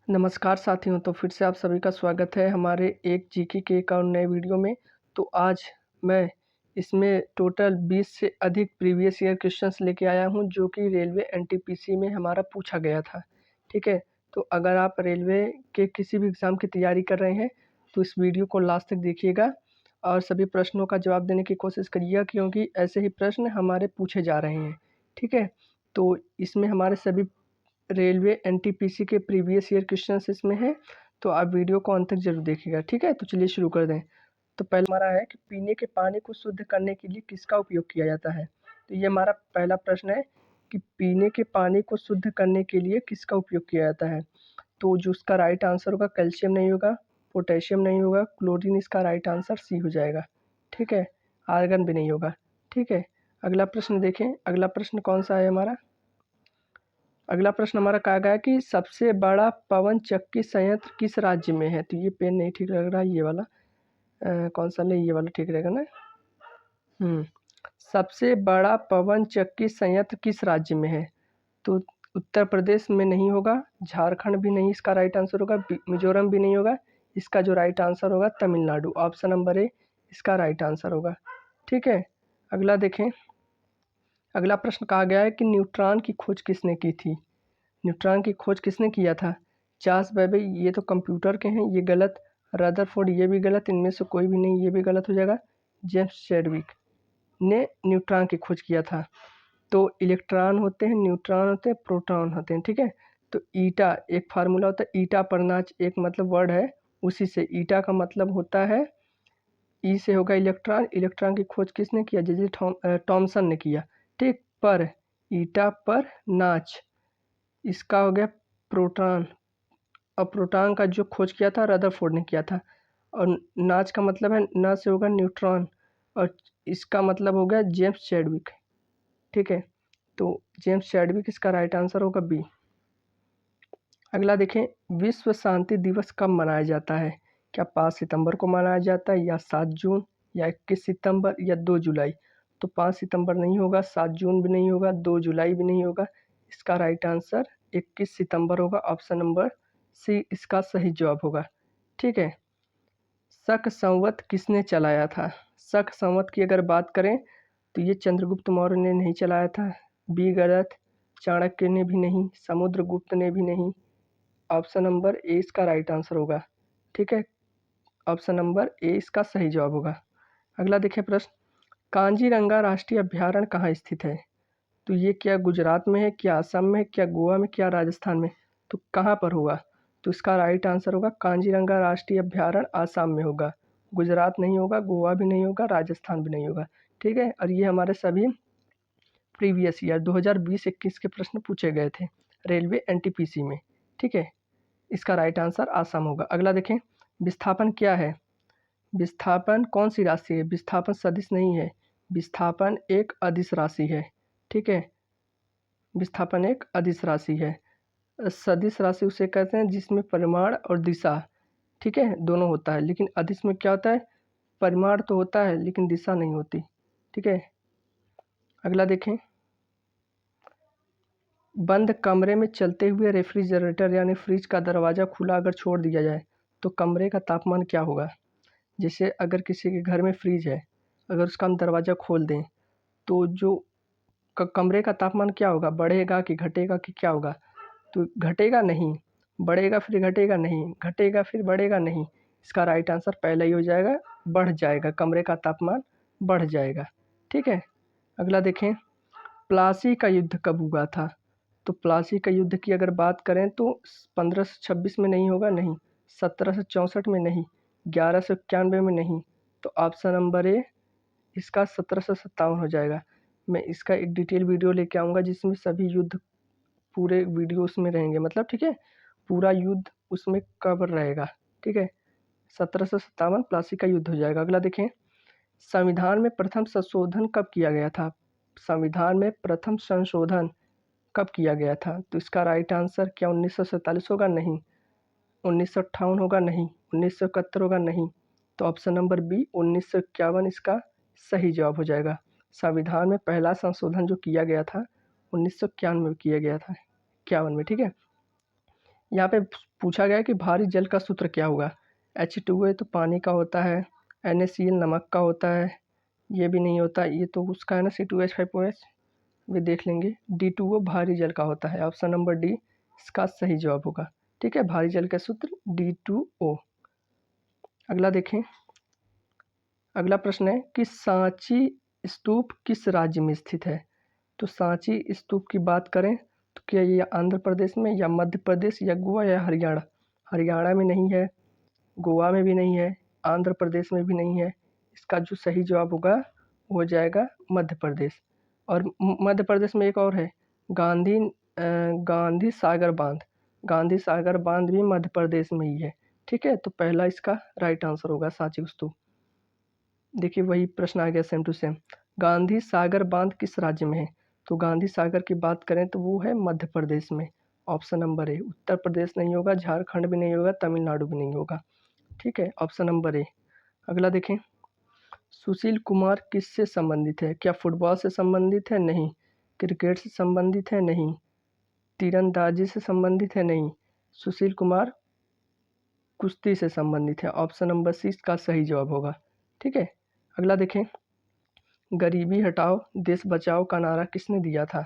नमस्कार साथियों, तो फिर से आप सभी का स्वागत है हमारे एक जीके के एक और नए वीडियो में। तो आज मैं इसमें टोटल 20 से अधिक प्रीवियस ईयर क्वेश्चंस लेके आया हूं जो कि रेलवे एनटीपीसी में हमारा पूछा गया था। ठीक है, तो अगर आप रेलवे के किसी भी एग्ज़ाम की तैयारी कर रहे हैं तो इस वीडियो को लास्ट तक देखिएगा और सभी प्रश्नों का जवाब देने की कोशिश करिएगा, क्योंकि ऐसे ही प्रश्न हमारे पूछे जा रहे हैं। ठीक है, तो इसमें हमारे सभी रेलवे एनटीपीसी के प्रीवियस ईयर क्वेश्चंस इसमें हैं, तो आप वीडियो को अंत तक जरूर देखिएगा। ठीक है, तो चलिए शुरू कर दें। तो पहला हमारा है कि पीने के पानी को शुद्ध करने के लिए किसका उपयोग किया जाता है। तो ये हमारा पहला प्रश्न है कि पीने के पानी को शुद्ध करने के लिए किसका उपयोग किया जाता है। तो जो उसका राइट आंसर होगा कैल्शियम नहीं होगा, पोटेशियम नहीं होगा, क्लोरीन इसका राइट आंसर सी हो जाएगा। ठीक है, आर्गन भी नहीं होगा। ठीक है, अगला प्रश्न देखें। अगला प्रश्न कौन सा है हमारा। अगला प्रश्न हमारा कहा गया कि सबसे बड़ा पवन चक्की संयंत्र किस राज्य में है। तो ये पेन नहीं ठीक लग रहा, ये वाला कौन सा ले, ये वाला ठीक रहेगा ना। सबसे बड़ा पवन चक्की संयंत्र किस राज्य में है। तो उत्तर प्रदेश में नहीं होगा, झारखंड भी नहीं इसका राइट आंसर होगा, मिजोरम भी नहीं होगा। इसका जो राइट आंसर होगा तमिलनाडु, ऑप्शन नंबर ए इसका राइट आंसर होगा। ठीक है, अगला देखें। अगला प्रश्न कहा गया है कि न्यूट्रॉन की खोज किसने की थी। न्यूट्रॉन की खोज किसने किया था। चार्ल्स बेबे, ये तो कंप्यूटर के हैं, ये गलत। रदरफोर्ड, ये भी गलत। इनमें से कोई भी नहीं, ये भी गलत हो जाएगा। जेम्स चैडविक ने न्यूट्रॉन की खोज किया था। तो इलेक्ट्रॉन होते हैं, न्यूट्रॉन होते हैं, प्रोटॉन होते हैं। ठीक है, तो ईटा एक फार्मूला होता है, ईटा पर नाच एक मतलब वर्ड है, उसी से ईटा का मतलब होता है, ई से होगा इलेक्ट्रॉन। इलेक्ट्रॉन की खोज किसने किया, जे टॉमसन ने किया। ठीक, पर ईटा पर नाच इसका हो गया प्रोटॉन, और प्रोटॉन का जो खोज किया था रदरफोर्ड ने किया था। और नाच का मतलब है, न से होगा न्यूट्रॉन, और इसका मतलब हो गया जेम्स चैडविक। ठीक है, तो जेम्स चैडविक इसका राइट आंसर होगा बी। अगला देखें, विश्व शांति दिवस कब मनाया जाता है। क्या 5 सितंबर को मनाया जाता है, या 7 जून, या 21 सितंबर, या 2 जुलाई। तो 5 सितंबर नहीं होगा, 7 जून भी नहीं होगा, 2 जुलाई भी नहीं होगा। इसका राइट आंसर 21 सितंबर होगा, ऑप्शन नंबर सी इसका सही जवाब होगा। ठीक है, शक संवत किसने चलाया था। शक संवत की अगर बात करें तो ये चंद्रगुप्त मौर्य ने नहीं चलाया था, बी गलत। चाणक्य ने भी नहीं, समुद्रगुप्त ने भी नहीं। ऑप्शन नंबर ए इसका राइट आंसर होगा। ठीक है, ऑप्शन नंबर ए इसका सही जवाब होगा। अगला देखिए प्रश्न, कांजीरंगा राष्ट्रीय अभ्यारण्य कहाँ स्थित है। तो ये क्या गुजरात में है, क्या असम में है, क्या गोवा में, क्या राजस्थान में। तो कहाँ पर होगा। तो इसका राइट आंसर होगा कांजीरंगा राष्ट्रीय अभ्यारण्य आसाम में होगा। गुजरात नहीं होगा, गोवा भी नहीं होगा, राजस्थान भी नहीं होगा। ठीक है, और ये हमारे सभी प्रीवियस ईयर 2020-21 के प्रश्न पूछे गए थे रेलवे एनटीपीसी में। ठीक है, इसका राइट आंसर आसाम होगा। अगला देखें, विस्थापन क्या है। विस्थापन कौन सी राशि है। विस्थापन सदिश नहीं है, विस्थापन एक अदिश राशि है। ठीक है, विस्थापन एक अदिश राशि है। सदिश राशि उसे कहते हैं जिसमें परिमाण और दिशा, ठीक है, दोनों होता है। लेकिन अदिश में क्या होता है, परिमाण तो होता है लेकिन दिशा नहीं होती। ठीक है, अगला देखें, बंद कमरे में चलते हुए रेफ्रिजरेटर यानी फ्रिज का दरवाज़ा खुला अगर छोड़ दिया जाए तो कमरे का तापमान क्या होगा। जैसे अगर किसी के घर में फ्रिज है, अगर उसका हम दरवाज़ा खोल दें तो जो कमरे का तापमान क्या होगा, बढ़ेगा कि घटेगा कि क्या होगा। तो घटेगा नहीं, बढ़ेगा फिर घटेगा नहीं, घटेगा फिर बढ़ेगा नहीं। इसका राइट आंसर पहला ही हो जाएगा, बढ़ जाएगा, कमरे का तापमान बढ़ जाएगा। ठीक है, अगला देखें, प्लासी का युद्ध कब हुआ था। तो प्लासी का युद्ध की अगर बात करें तो 1526 में नहीं होगा, नहीं। 1764 में नहीं, 1191 में नहीं। तो ऑप्शन नंबर ए इसका 1757 हो जाएगा। मैं इसका एक डिटेल वीडियो लेके आऊँगा जिसमें सभी युद्ध पूरे वीडियो उसमें रहेंगे, मतलब ठीक है, पूरा युद्ध उसमें कवर रहेगा। ठीक है, 1757 प्लासी का युद्ध हो जाएगा। अगला देखें, संविधान में प्रथम संशोधन कब किया गया था। संविधान में प्रथम संशोधन कब किया गया था। तो इसका राइट आंसर क्या 1947 होगा, नहीं। 1958 होगा, नहीं। 1971 होगा, नहीं। तो ऑप्शन नंबर बी 1951 इसका सही जवाब हो जाएगा। संविधान में पहला संशोधन जो किया गया था 1991 में किया गया था, 51 में। ठीक है, यहाँ पे पूछा गया कि भारी जल का सूत्र क्या होगा। H2O तो पानी का होता है, NaCl नमक का होता है, ये भी नहीं होता, ये तो उसका है ना C2H5OH, वे देख लेंगे। D2O भारी जल का होता है, ऑप्शन नंबर डी इसका सही जवाब होगा। ठीक है, भारी जल का सूत्र D2O। अगला देखें, अगला प्रश्न है कि सांची स्तूप किस राज्य में स्थित है। तो सांची स्तूप की बात करें तो क्या ये आंध्र प्रदेश में या मध्य प्रदेश या गोवा या हरियाणा। हरियाणा में नहीं है, गोवा में भी नहीं है, आंध्र प्रदेश में भी नहीं है। इसका जो सही जवाब होगा वो हो जाएगा मध्य प्रदेश। और मध्य प्रदेश में एक और है, गांधी सागर बांध। गांधी सागर बांध भी मध्य प्रदेश में ही है। ठीक है, तो पहला इसका राइट आंसर होगा सांची स्तूप। देखिए वही प्रश्न आ गया same to same. Gandhi Sagar बांध किस राज्य में है। तो गांधी सागर की बात करें तो वो है मध्य प्रदेश में, option number A. Uttar Pradesh नहीं होगा, झारखंड भी नहीं होगा, तमिलनाडु भी नहीं होगा। ठीक है, ऑप्शन नंबर ए। अगला देखें, सुशील कुमार किससे संबंधित है। क्या फुटबॉल से संबंधित है, नहीं। क्रिकेट से संबंधित है, नहीं। तीरंदाजी से संबंधित है, नहीं। सुशील कुमार कुश्ती से संबंधित है, ऑप्शन नंबर सी इसका सही जवाब होगा। ठीक है, अगला देखें, गरीबी हटाओ देश बचाओ का नारा किसने दिया था।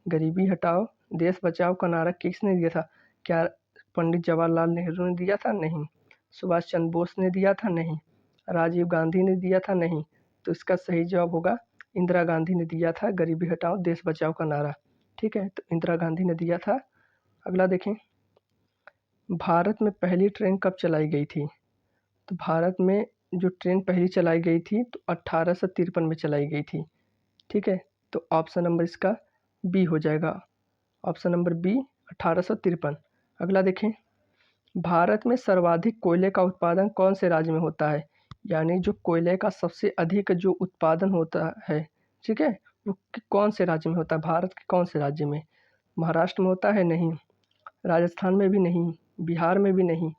गरीबी हटाओ देश बचाओ का नारा किसने दिया था। क्या पंडित जवाहरलाल नेहरू ने दिया था, नहीं। सुभाष चंद्र बोस ने दिया था, नहीं। राजीव गांधी ने दिया था, नहीं। तो इसका सही जवाब होगा इंदिरा गांधी ने दिया था गरीबी हटाओ देश बचाओ का नारा। ठीक है, तो इंदिरा गांधी ने दिया था। अगला देखें, भारत में पहली ट्रेन कब चलाई गई थी। तो भारत में जो ट्रेन पहली चलाई गई थी तो 1853 में चलाई गई थी। ठीक है, तो ऑप्शन नंबर इसका बी हो जाएगा, ऑप्शन नंबर बी 1853। अगला देखें, भारत में सर्वाधिक कोयले का उत्पादन कौन से राज्य में होता है। यानी जो कोयले का सबसे अधिक जो उत्पादन होता है, ठीक है, वो कौन से राज्य में होता है, भारत के कौन से राज्य में। महाराष्ट्र में होता है, नहीं। राजस्थान में भी नहीं, बिहार में भी नहीं।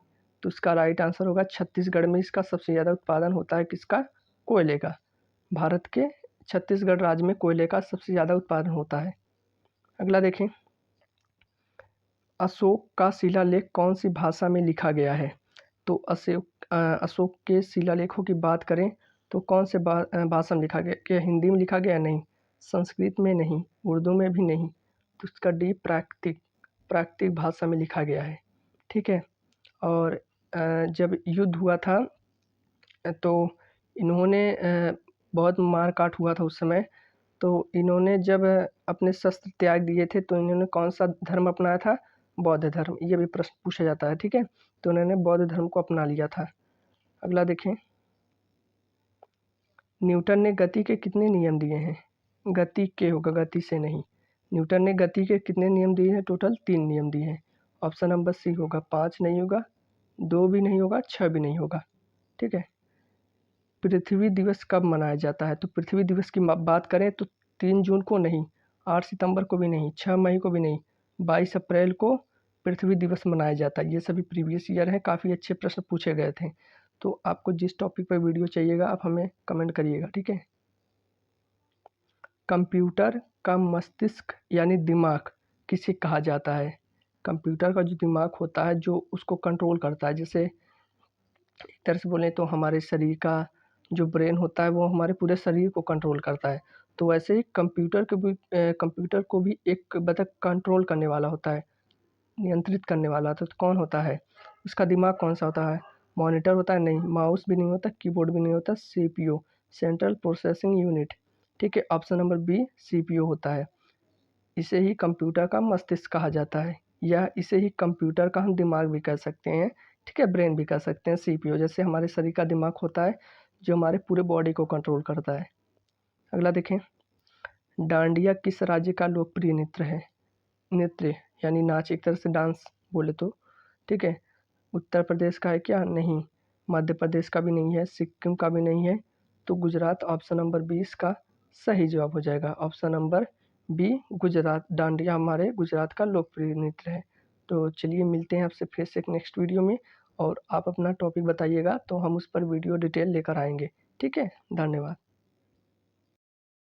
तो इसका राइट आंसर होगा छत्तीसगढ़ में इसका सबसे ज़्यादा उत्पादन होता है, किसका, कोयले का। भारत के छत्तीसगढ़ राज्य में कोयले का सबसे ज़्यादा उत्पादन होता है। अगला देखें, अशोक का शिलालेख कौन सी भाषा में लिखा गया है। तो अशोक के शिलालेखों की बात करें तो कौन से भाषा में लिखा गया। क्या हिंदी में लिखा गया, नहीं। संस्कृत में, नहीं। उर्दू में भी नहीं। तो इसका डी प्राकृतिक भाषा में लिखा गया है। ठीक है, और जब युद्ध हुआ था तो इन्होंने बहुत मार काट हुआ था उस समय। तो इन्होंने जब अपने शस्त्र त्याग दिए थे तो इन्होंने कौन सा धर्म अपनाया था, बौद्ध धर्म। ये भी प्रश्न पूछा जाता है। ठीक है, तो उन्होंने बौद्ध धर्म को अपना लिया था। अगला देखें, न्यूटन ने गति के कितने नियम दिए हैं। गति के होगा, गति से नहीं। न्यूटन ने गति के कितने नियम दिए हैं, टोटल 3 नियम दिए हैं। ऑप्शन नंबर सी होगा, 5 नहीं होगा, 2 भी नहीं होगा, 6 भी नहीं होगा। ठीक है, पृथ्वी दिवस कब मनाया जाता है। तो पृथ्वी दिवस की बात करें तो 3 जून को नहीं, 8 सितंबर को भी नहीं, 6 मई को भी नहीं, 22 अप्रैल को पृथ्वी दिवस मनाया जाता है। ये सभी प्रीवियस ईयर हैं, काफ़ी अच्छे प्रश्न पूछे गए थे। तो आपको जिस टॉपिक पर वीडियो चाहिएगा आप हमें कमेंट करिएगा। ठीक है, कंप्यूटर का मस्तिष्क यानी दिमाग किसे कहा जाता है। कंप्यूटर का जो दिमाग होता है जो उसको कंट्रोल करता है, जैसे एक तरह से बोलें तो हमारे शरीर का जो ब्रेन होता है वो हमारे पूरे शरीर को कंट्रोल करता है। तो वैसे ही कंप्यूटर को भी एक बतख कंट्रोल करने वाला होता है, नियंत्रित करने वाला। तो कौन होता है, उसका दिमाग कौन सा होता है। मॉनिटर होता है, नहीं। माउस भी नहीं होता, कीबोर्ड भी नहीं होता, सीपीयू, सेंट्रल प्रोसेसिंग यूनिट। ठीक है, ऑप्शन नंबर बी सीपीयू होता है। इसे ही कंप्यूटर का मस्तिष्क कहा जाता है, या इसे ही कंप्यूटर का हम दिमाग भी कह सकते हैं। ठीक है, ब्रेन भी कह सकते हैं। सीपीयू जैसे हमारे शरीर का दिमाग होता है जो हमारे पूरे बॉडी को कंट्रोल करता है। अगला देखें, डांडिया किस राज्य का लोकप्रिय नृत्य है। नृत्य यानी नाच, एक तरह से डांस बोले तो। ठीक है, उत्तर प्रदेश का है क्या, नहीं। मध्य प्रदेश का भी नहीं है, सिक्किम का भी नहीं है। तो गुजरात, ऑप्शन नंबर 20 का सही जवाब हो जाएगा, option number B Gujarat. Dandiya हमारे गुजरात का लोकप्रिय नृत्य है। तो चलिए मिलते हैं आपसे फिर से एक नेक्स्ट वीडियो में, और आप अपना टॉपिक बताइएगा तो हम उस पर वीडियो डिटेल लेकर आएंगे। ठीक है, धन्यवाद।